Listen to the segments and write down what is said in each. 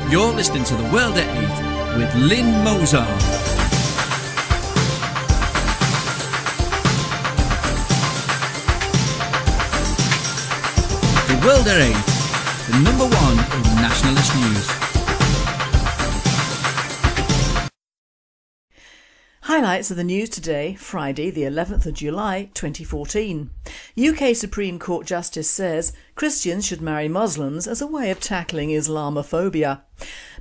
You're listening to The World at 8 with Lynn Mozart. The World at 8, the number one in nationalist news. Highlights of the news today, Friday the 11th of July 2014. UK Supreme Court Justice says Christians should marry Muslims as a way of tackling Islamophobia.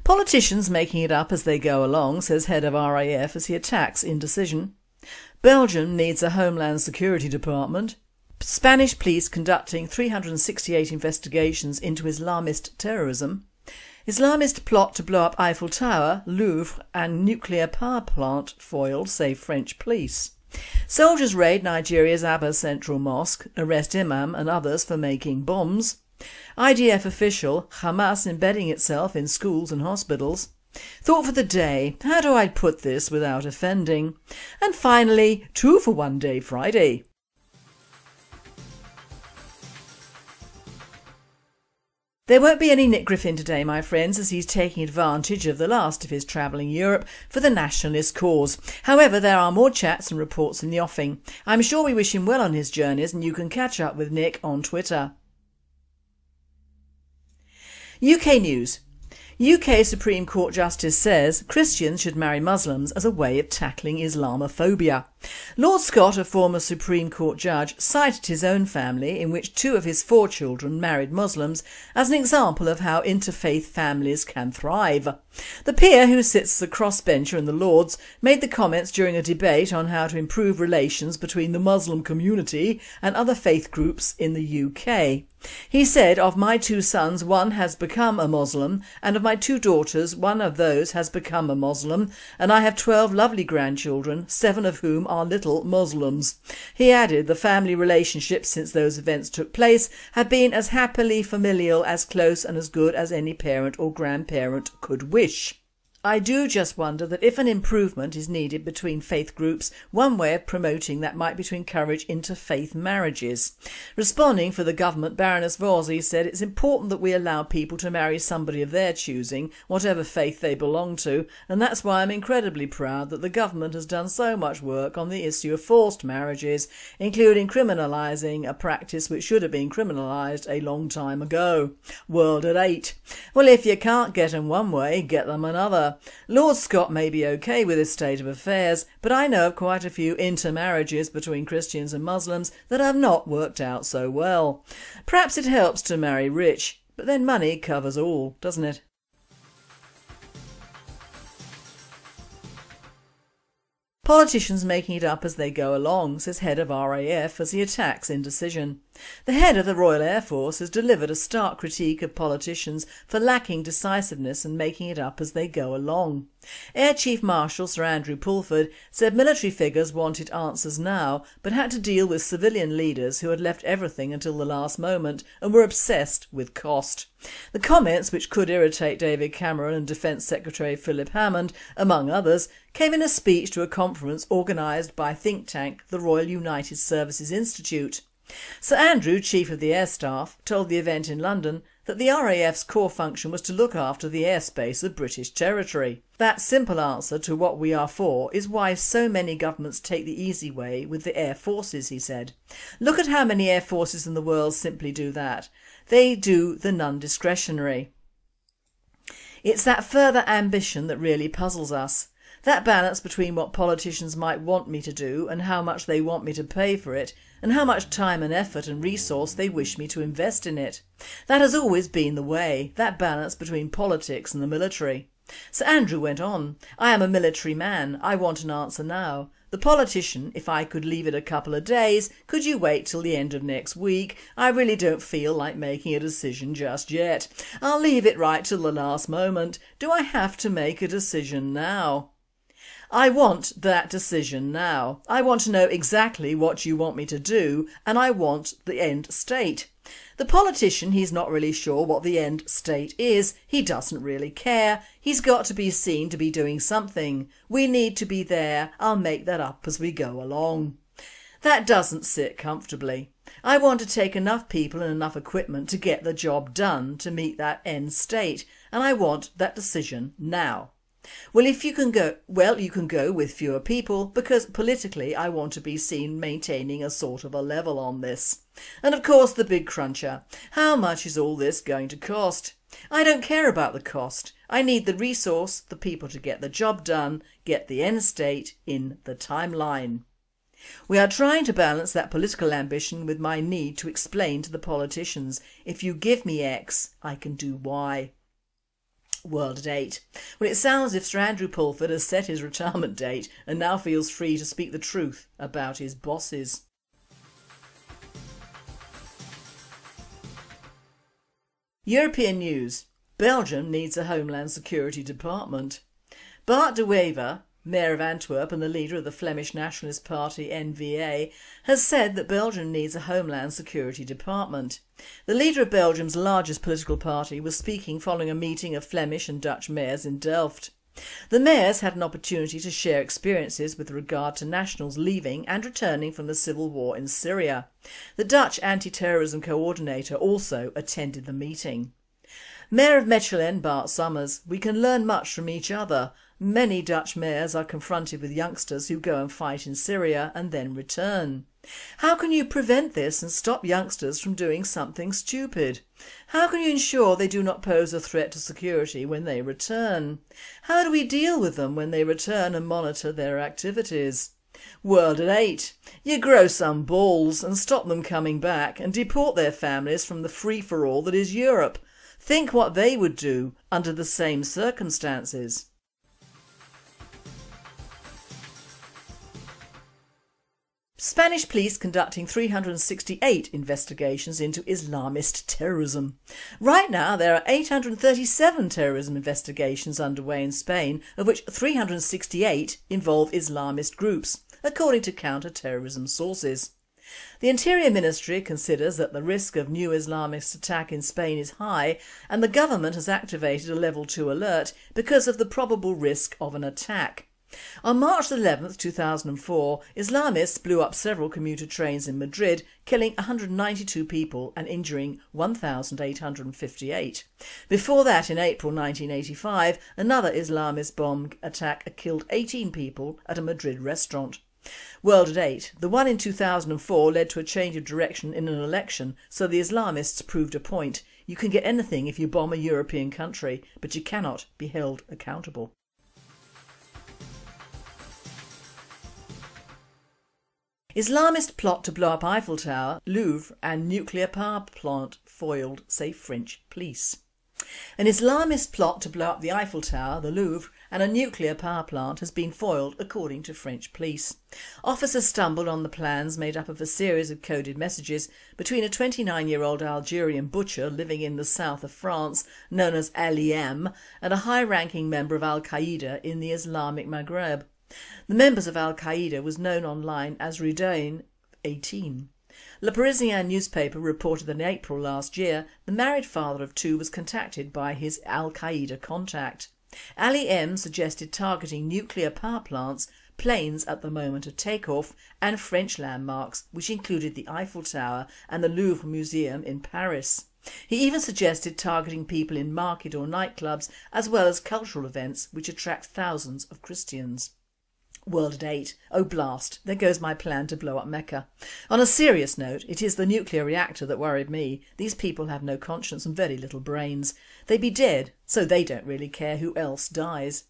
Politicians making it up as they go along, says head of RAF as he attacks indecision. Belgium needs a Homeland Security Department. Spanish police conducting 368 investigations into Islamist terrorism. Islamist plot to blow up Eiffel Tower, Louvre and nuclear power plant foiled, say French police. Soldiers raid Nigeria's Abba Central Mosque, arrest Imam and others for making bombs. IDF official, Hamas embedding itself in schools and hospitals. Thought for the day, how do I put this without offending? And finally, 2 for 1 day Friday. There won't be any Nick Griffin today, my friends, as he's taking advantage of the last of his travelling Europe for the nationalist cause. However, there are more chats and reports in the offing. I'm sure we wish him well on his journeys, and you can catch up with Nick on Twitter. UK news. UK Supreme Court Justice says Christians should marry Muslims as a way of tackling Islamophobia. Lord Scott, a former Supreme Court judge, cited his own family, in which 2 of his 4 children married Muslims, as an example of how interfaith families can thrive. The peer, who sits as a crossbencher in the Lords, made the comments during a debate on how to improve relations between the Muslim community and other faith groups in the UK. He said, "Of my 2 sons, one has become a Muslim, and of my 2 daughters, one of those has become a Muslim, and I have 12 lovely grandchildren, 7 of whom are little Muslims." He added the family relationships since those events took place have been as happily familial, as close and as good as any parent or grandparent could wish. I do just wonder that if an improvement is needed between faith groups, one way of promoting that might be to encourage interfaith marriages. Responding for the government, Baroness Vorsey said it's important that we allow people to marry somebody of their choosing, whatever faith they belong to, and that's why I'm incredibly proud that the government has done so much work on the issue of forced marriages, including criminalising a practice which should have been criminalised a long time ago. World at 8. Well, if you can't get them one way, get them another. Lord Scott may be okay with this state of affairs, but I know of quite a few intermarriages between Christians and Muslims that have not worked out so well. Perhaps it helps to marry rich, but then money covers all, doesn't it? Politicians making it up as they go along, says head of RAF as he attacks indecision. The head of the Royal Air Force has delivered a stark critique of politicians for lacking decisiveness and making it up as they go along. Air Chief Marshal Sir Andrew Pulford said military figures wanted answers now, but had to deal with civilian leaders who had left everything until the last moment and were obsessed with cost. The comments, which could irritate David Cameron and Defence Secretary Philip Hammond, among others, came in a speech to a conference organised by think tank the Royal United Services Institute. Sir Andrew, Chief of the Air Staff, told the event in London that the RAF's core function was to look after the airspace of British territory. That simple answer to what we are for is why so many governments take the easy way with the air forces, he said. Look at how many air forces in the world simply do that. They do the non-discretionary. It's that further ambition that really puzzles us. That balance between what politicians might want me to do and how much they want me to pay for it, and how much time and effort and resource they wish me to invest in it. That has always been the way, that balance between politics and the military. Sir Andrew went on, "I am a military man, I want an answer now. The politician, if I could leave it a couple of days, could you wait till the end of next week? I really don't feel like making a decision just yet. I'll leave it right till the last moment. Do I have to make a decision now? I want that decision now. I want to know exactly what you want me to do, and I want the end state. The politician, he's not really sure what the end state is. He doesn't really care. He's got to be seen to be doing something. We need to be there. I'll make that up as we go along." That doesn't sit comfortably. I want to take enough people and enough equipment to get the job done to meet that end state, and I want that decision now. Well, if you can go, you can go with fewer people, because politically I want to be seen maintaining a sort of a level on this. And of course the big cruncher, how much is all this going to cost? I don't care about the cost. I need the resource, the people to get the job done, get the end state in the timeline. We are trying to balance that political ambition with my need to explain to the politicians, if you give me X, I can do Y. World at 8. Well, it sounds as if Sir Andrew Pulford has set his retirement date and now feels free to speak the truth about his bosses. European news. Belgium needs a Homeland Security Department. Bart de Wever, Mayor of Antwerp and the leader of the Flemish Nationalist Party N-VA, has said that Belgium needs a Homeland Security Department. The leader of Belgium's largest political party was speaking following a meeting of Flemish and Dutch mayors in Delft. The mayors had an opportunity to share experiences with regard to nationals leaving and returning from the civil war in Syria. The Dutch anti-terrorism coordinator also attended the meeting. Mayor of Mechelen, Bart Somers: we can learn much from each other. Many Dutch mayors are confronted with youngsters who go and fight in Syria and then return. How can you prevent this and stop youngsters from doing something stupid? How can you ensure they do not pose a threat to security when they return? How do we deal with them when they return and monitor their activities? World at 8. You grow some balls and stop them coming back and deport their families from the free-for-all that is Europe. Think what they would do under the same circumstances. Spanish police conducting 368 investigations into Islamist terrorism. Right now there are 837 terrorism investigations underway in Spain, of which 368 involve Islamist groups, according to counter-terrorism sources. The Interior Ministry considers that the risk of new Islamist attack in Spain is high, and the government has activated a level 2 alert because of the probable risk of an attack. On March 11, 2004, Islamists blew up several commuter trains in Madrid, killing 192 people and injuring 1,858. Before that, in April 1985, another Islamist bomb attack killed 18 people at a Madrid restaurant. World at 8. The one in 2004 led to a change of direction in an election, so the Islamists proved a point. You can get anything if you bomb a European country, but you cannot be held accountable. Islamist plot to blow up Eiffel Tower, Louvre and nuclear power plant foiled, say French police. An Islamist plot to blow up the Eiffel Tower, the Louvre and a nuclear power plant has been foiled, according to French police. Officers stumbled on the plans, made up of a series of coded messages, between a 29-year-old Algerian butcher living in the south of France known as Aliem and a high-ranking member of Al-Qaeda in the Islamic Maghreb. The members of Al-Qaeda was known online as Roudain 18. Le Parisien newspaper reported that in April last year, the married father of two was contacted by his Al-Qaeda contact. Ali M suggested targeting nuclear power plants, planes at the moment of takeoff and French landmarks, which included the Eiffel Tower and the Louvre Museum in Paris. He even suggested targeting people in market or nightclubs as well as cultural events which attract thousands of Christians. World at 8. Oh blast, there goes my plan to blow up Mecca. On a serious note, it is the nuclear reactor that worried me. These people have no conscience and very little brains. They'd be dead, so they don't really care who else dies.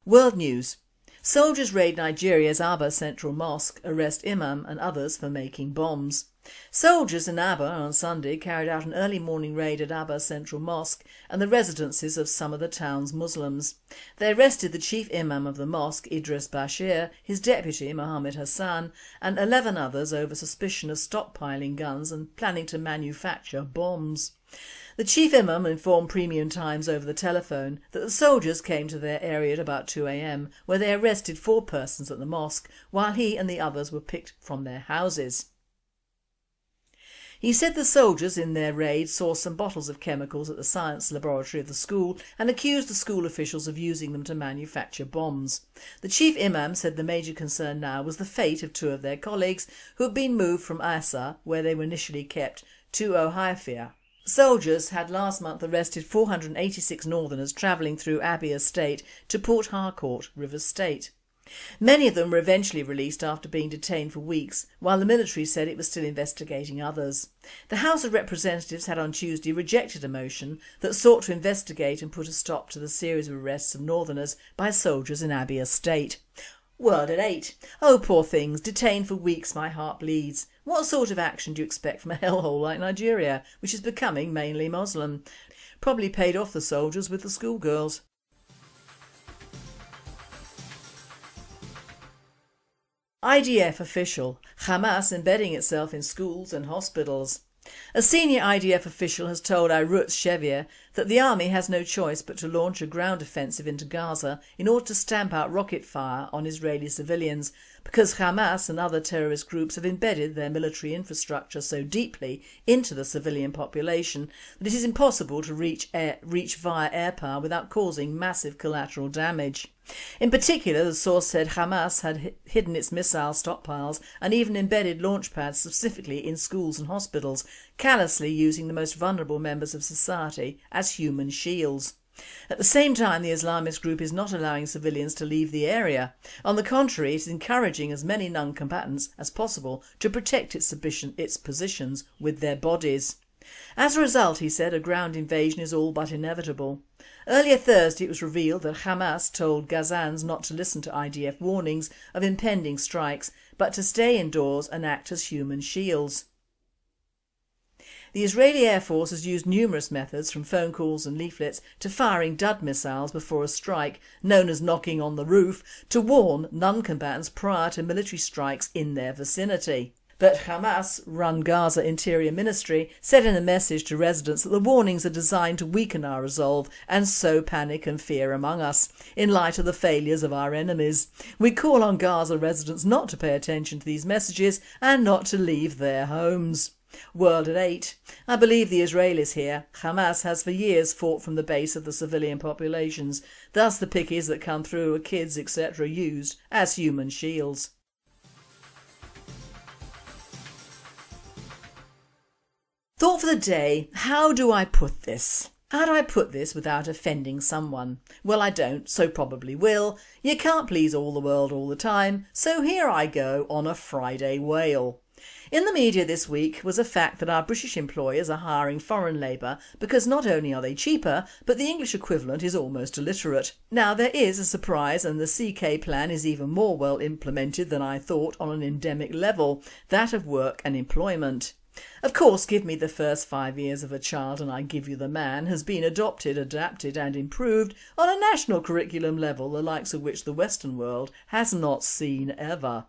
World news. Soldiers raid Nigeria's Aba Central Mosque, arrest Imam and others for making bombs. Soldiers in Aba on Sunday carried out an early morning raid at Aba Central Mosque and the residences of some of the town's Muslims. They arrested the chief imam of the mosque, Idris Bashir, his deputy, Mohammed Hassan, and 11 others over suspicion of stockpiling guns and planning to manufacture bombs. The chief imam informed Premium Times over the telephone that the soldiers came to their area at about 2 a.m, where they arrested 4 persons at the mosque while he and the others were picked from their houses. He said the soldiers in their raid saw some bottles of chemicals at the science laboratory of the school and accused the school officials of using them to manufacture bombs. The chief imam said the major concern now was the fate of 2 of their colleagues who had been moved from Asa, where they were initially kept, to Ohio. Soldiers had last month arrested 486 northerners travelling through Abia State to Port Harcourt, Rivers State. Many of them were eventually released after being detained for weeks, while the military said it was still investigating others. The House of Representatives had on Tuesday rejected a motion that sought to investigate and put a stop to the series of arrests of northerners by soldiers in Abia State. World at 8. Oh, poor things, detained for weeks, my heart bleeds. What sort of action do you expect from a hellhole like Nigeria, which is becoming mainly Muslim? Probably paid off the soldiers with the schoolgirls. IDF official: Hamas embedding itself in schools and hospitals. A senior IDF official has told Arutz Shevia that the army has no choice but to launch a ground offensive into Gaza in order to stamp out rocket fire on Israeli civilians, because Hamas and other terrorist groups have embedded their military infrastructure so deeply into the civilian population that it is impossible to reach via air power without causing massive collateral damage. In particular, the source said Hamas had hidden its missile stockpiles and even embedded launch pads specifically in schools and hospitals, callously using the most vulnerable members of society as human shields. At the same time, the Islamist group is not allowing civilians to leave the area. On the contrary, it is encouraging as many non-combatants as possible to protect its positions with their bodies. As a result, he said, a ground invasion is all but inevitable. Earlier Thursday it was revealed that Hamas told Gazans not to listen to IDF warnings of impending strikes, but to stay indoors and act as human shields. The Israeli Air Force has used numerous methods, from phone calls and leaflets to firing Dud missiles before a strike, known as knocking on the roof, to warn non-combatants prior to military strikes in their vicinity. But Hamas-run Gaza Interior Ministry said in a message to residents that the warnings are designed to weaken our resolve and sow panic and fear among us, in light of the failures of our enemies. We call on Gaza residents not to pay attention to these messages and not to leave their homes. World at 8. I believe the Israelis here. Hamas has for years fought from the base of the civilian populations, thus the pickies that come through are kids etc. used as human shields. Thought for the day: how do I put this? How do I put this without offending someone? Well, I don't, so probably will. You can't please all the world all the time, so here I go on a Friday wail. In the media this week was a fact that our British employers are hiring foreign labour because not only are they cheaper, but the English equivalent is almost illiterate. Now there is a surprise, and the CK plan is even more well implemented than I thought on an endemic level, that of work and employment. Of course, give me the first 5 years of a child and I give you the man has been adopted, adapted and improved on a national curriculum level, the likes of which the Western world has not seen ever.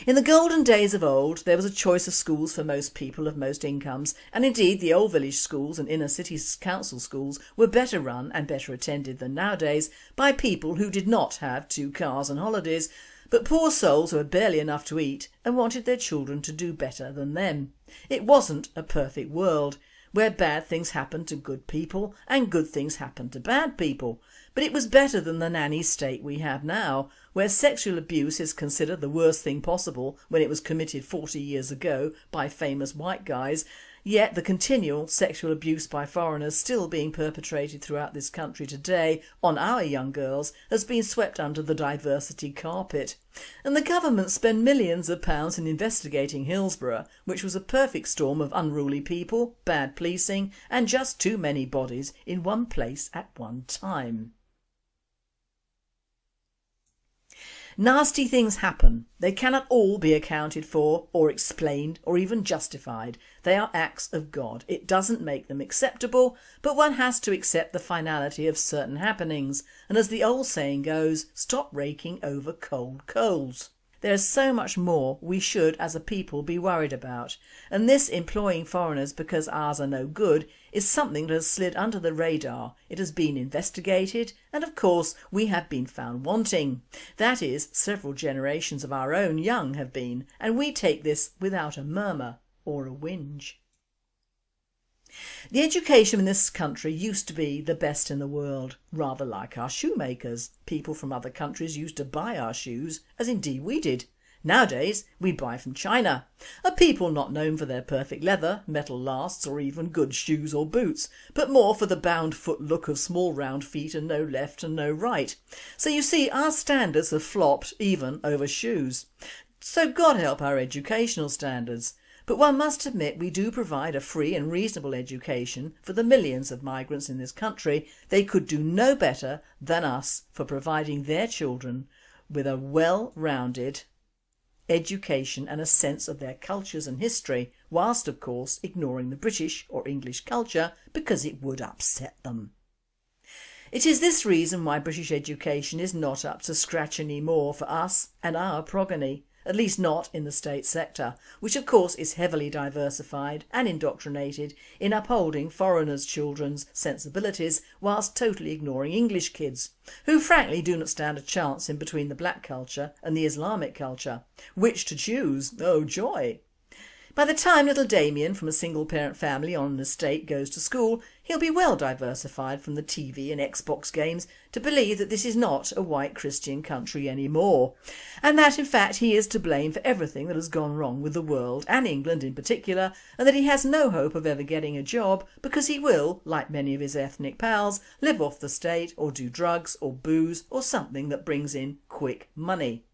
In the golden days of old, there was a choice of schools for most people of most incomes, and indeed the old village schools and inner city council schools were better run and better attended than nowadays by people who did not have 2 cars and holidays, but poor souls who had barely enough to eat and wanted their children to do better than them. It wasn't a perfect world, where bad things happened to good people and good things happened to bad people, but it was better than the nanny state we have now, where sexual abuse is considered the worst thing possible when it was committed 40 years ago by famous white guys, yet the continual sexual abuse by foreigners still being perpetrated throughout this country today on our young girls has been swept under the diversity carpet. And the government spend millions of pounds in investigating Hillsborough, which was a perfect storm of unruly people, bad policing and just too many bodies in one place at one time. Nasty things happen. They cannot all be accounted for or explained or even justified. They are acts of God. It doesn't make them acceptable, but one has to accept the finality of certain happenings, and as the old saying goes, stop raking over cold coals. There is so much more we should as a people be worried about, and this employing foreigners because ours are no good is something that has slid under the radar. It has been investigated and of course we have been found wanting. That is, several generations of our own young have been, and we take this without a murmur. or a whinge. The education in this country used to be the best in the world, rather like our shoemakers. People from other countries used to buy our shoes, as indeed we did. Nowadays we buy from China, a people not known for their perfect leather, metal lasts or even good shoes or boots, but more for the bound foot look of small round feet and no left and no right. So you see, our standards have flopped even over shoes. So God help our educational standards. But one must admit we do provide a free and reasonable education for the millions of migrants in this country. They could do no better than us for providing their children with a well-rounded education and a sense of their cultures and history, whilst of course ignoring the British or English culture because it would upset them. It is this reason why British education is not up to scratch anymore for us and our progeny. At least not in the state sector, which of course is heavily diversified and indoctrinated in upholding foreigners' children's sensibilities whilst totally ignoring English kids, who frankly do not stand a chance in between the black culture and the Islamic culture. Which to choose? Oh joy! By the time little Damien from a single parent family on an estate goes to school, he'll be well diversified from the TV and Xbox games to believe that this is not a white Christian country anymore, and that in fact he is to blame for everything that has gone wrong with the world and England in particular, and that he has no hope of ever getting a job because he will, like many of his ethnic pals, live off the state or do drugs or booze or something that brings in quick money.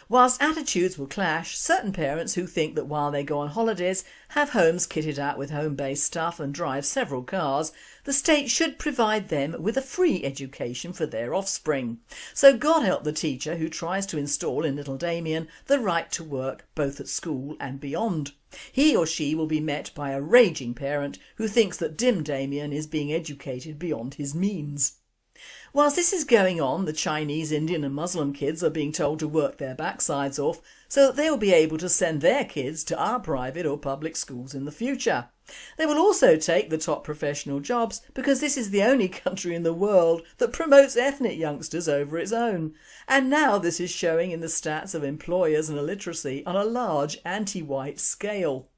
Whilst attitudes will clash, certain parents who think that while they go on holidays, have homes kitted out with home-based stuff and drive several cars, the state should provide them with a free education for their offspring. So God help the teacher who tries to install in little Damien the right to work both at school and beyond. He or she will be met by a raging parent who thinks that dim Damien is being educated beyond his means. Whilst this is going on, the Chinese, Indian and Muslim kids are being told to work their backsides off so that they will be able to send their kids to our private or public schools in the future. They will also take the top professional jobs because this is the only country in the world that promotes ethnic youngsters over its own. And now this is showing in the stats of employers and illiteracy on a large anti-white scale.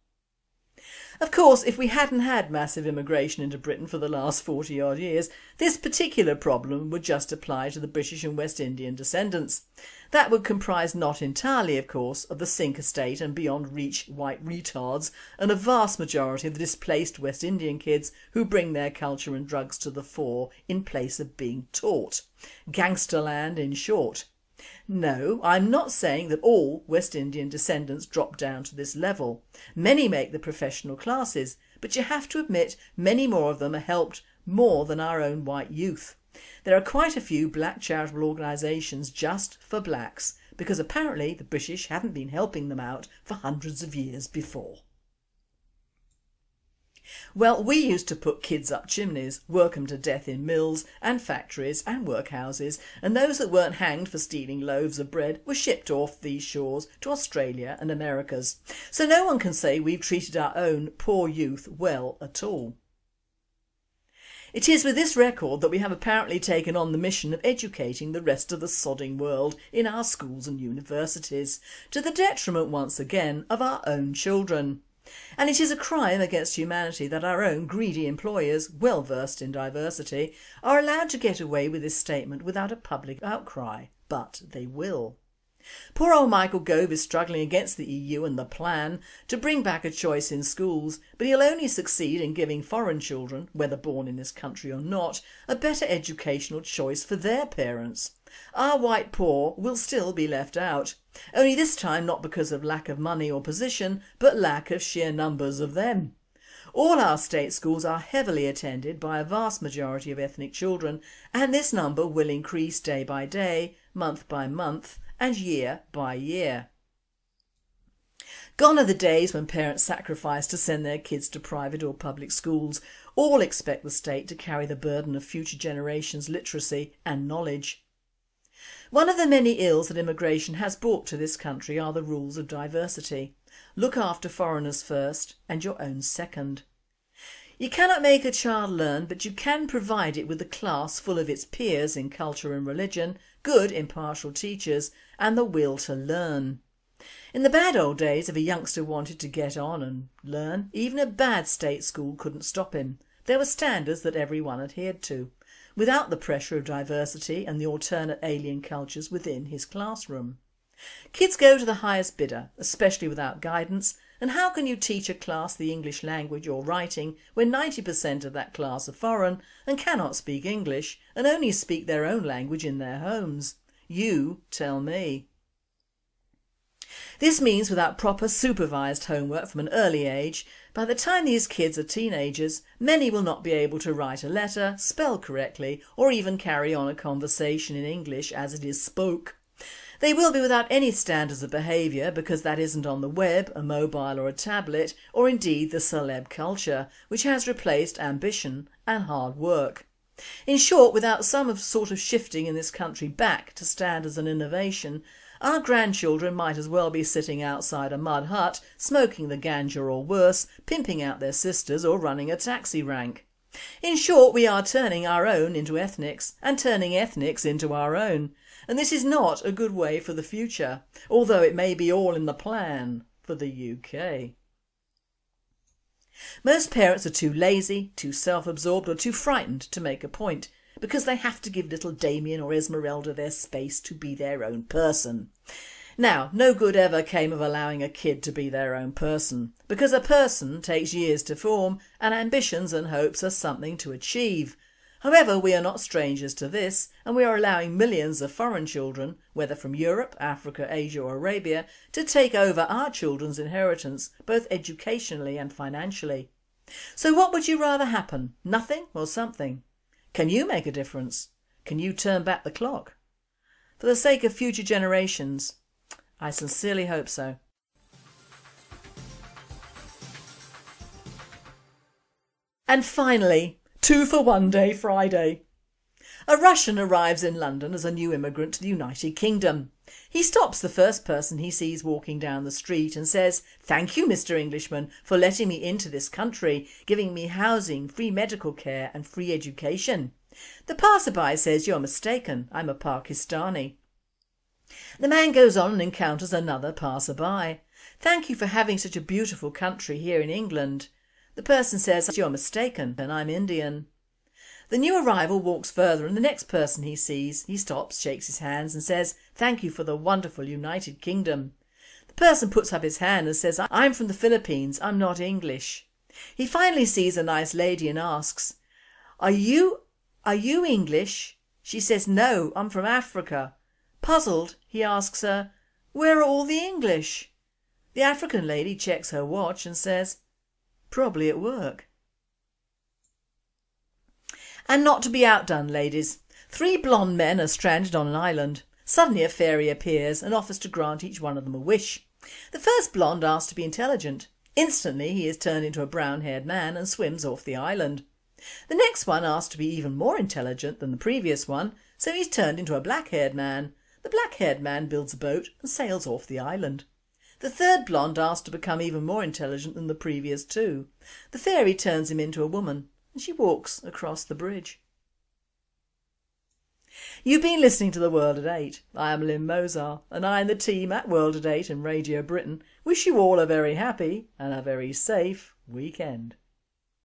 Of course, if we hadn't had massive immigration into Britain for the last 40 odd years, this particular problem would just apply to the British and West Indian descendants. That would comprise not entirely, of course, of the sink estate and beyond reach white retards and a vast majority of the displaced West Indian kids who bring their culture and drugs to the fore in place of being taught. Gangsterland in short. No, I'm not saying that all West Indian descendants drop down to this level. Many make the professional classes, but you have to admit many more of them are helped more than our own white youth. There are quite a few black charitable organisations just for blacks, because apparently the British haven't been helping them out for hundreds of years before. Well, we used to put kids up chimneys, work them to death in mills and factories and workhouses, and those that weren't hanged for stealing loaves of bread were shipped off these shores to Australia and Americas. So no one can say we've treated our own poor youth well at all. It is with this record that we have apparently taken on the mission of educating the rest of the sodding world in our schools and universities, to the detriment once again of our own children. And it is a crime against humanity that our own greedy employers, well versed in diversity, are allowed to get away with this statement without a public outcry. But they will. Poor old Michael Gove is struggling against the EU and the plan to bring back a choice in schools, but he'll only succeed in giving foreign children, whether born in this country or not, a better educational choice for their parents. Our white poor will still be left out, only this time not because of lack of money or position, but lack of sheer numbers of them. All our state schools are heavily attended by a vast majority of ethnic children, and this number will increase day by day, month by month, and year by year. Gone are the days when parents sacrifice to send their kids to private or public schools. All expect the state to carry the burden of future generations' literacy and knowledge. One of the many ills that immigration has brought to this country are the rules of diversity. Look after foreigners first and your own second. You cannot make a child learn, but you can provide it with a class full of its peers in culture and religion, good impartial teachers and the will to learn. In the bad old days, if a youngster wanted to get on and learn, even a bad state school couldn't stop him. There were standards that everyone adhered to, without the pressure of diversity and the alternate alien cultures within his classroom. Kids go to the highest bidder, especially without guidance, and how can you teach a class the English language or writing when 90% of that class are foreign and cannot speak English and only speak their own language in their homes? You tell me. This means without proper supervised homework from an early age, by the time these kids are teenagers, many will not be able to write a letter, spell correctly, or even carry on a conversation in English as it is spoke. They will be without any standards of behaviour because that isn't on the web, a mobile or a tablet, or indeed the celeb culture, which has replaced ambition and hard work. In short, without some sort of shifting in this country back to standards and innovation, our grandchildren might as well be sitting outside a mud hut, smoking the ganja or worse, pimping out their sisters or running a taxi rank. In short, we are turning our own into ethnics and turning ethnics into our own. And this is not a good way for the future, although it may be all in the plan for the UK. Most parents are too lazy, too self-absorbed or too frightened to make a point, because they have to give little Damien or Esmeralda their space to be their own person. Now, no good ever came of allowing a kid to be their own person, because a person takes years to form and ambitions and hopes are something to achieve. However, we are not strangers to this, and we are allowing millions of foreign children, whether from Europe, Africa, Asia or Arabia, to take over our children's inheritance, both educationally and financially. So what would you rather happen? Nothing or something? Can you make a difference? Can you turn back the clock? For the sake of future generations, I sincerely hope so. And finally, 2 for 1 Day Friday. A Russian arrives in London as a new immigrant to the United Kingdom. He stops the first person he sees walking down the street and says, "Thank you, Mr. Englishman, for letting me into this country, giving me housing, free medical care and free education." The passerby says, "You're mistaken, I'm a Pakistani." The man goes on and encounters another passerby. "Thank you for having such a beautiful country here in England." The person says, "You're mistaken, and I'm Indian." The new arrival walks further and the next person he sees, he stops, shakes his hands and says, "Thank you for the wonderful United Kingdom." The person puts up his hand and says, "I'm from the Philippines, I'm not English." He finally sees a nice lady and asks, Are you English?" She says, "No, I'm from Africa." Puzzled, he asks her, "Where are all the English?" The African lady checks her watch and says, "Probably at work." And not to be outdone, ladies, 3 blonde men are stranded on an island. Suddenly a fairy appears and offers to grant each one of them a wish. The first blonde asks to be intelligent. Instantly he is turned into a brown-haired man and swims off the island. The next one asks to be even more intelligent than the previous one, so he's turned into a black-haired man. The black-haired man builds a boat and sails off the island. The third blonde asks to become even more intelligent than the previous 2. The fairy turns him into a woman and she walks across the bridge. You've been listening to The World at 8. I am Lynn Mozar and I and the team at World at 8 and Radio Britain wish you all a very happy and a very safe weekend.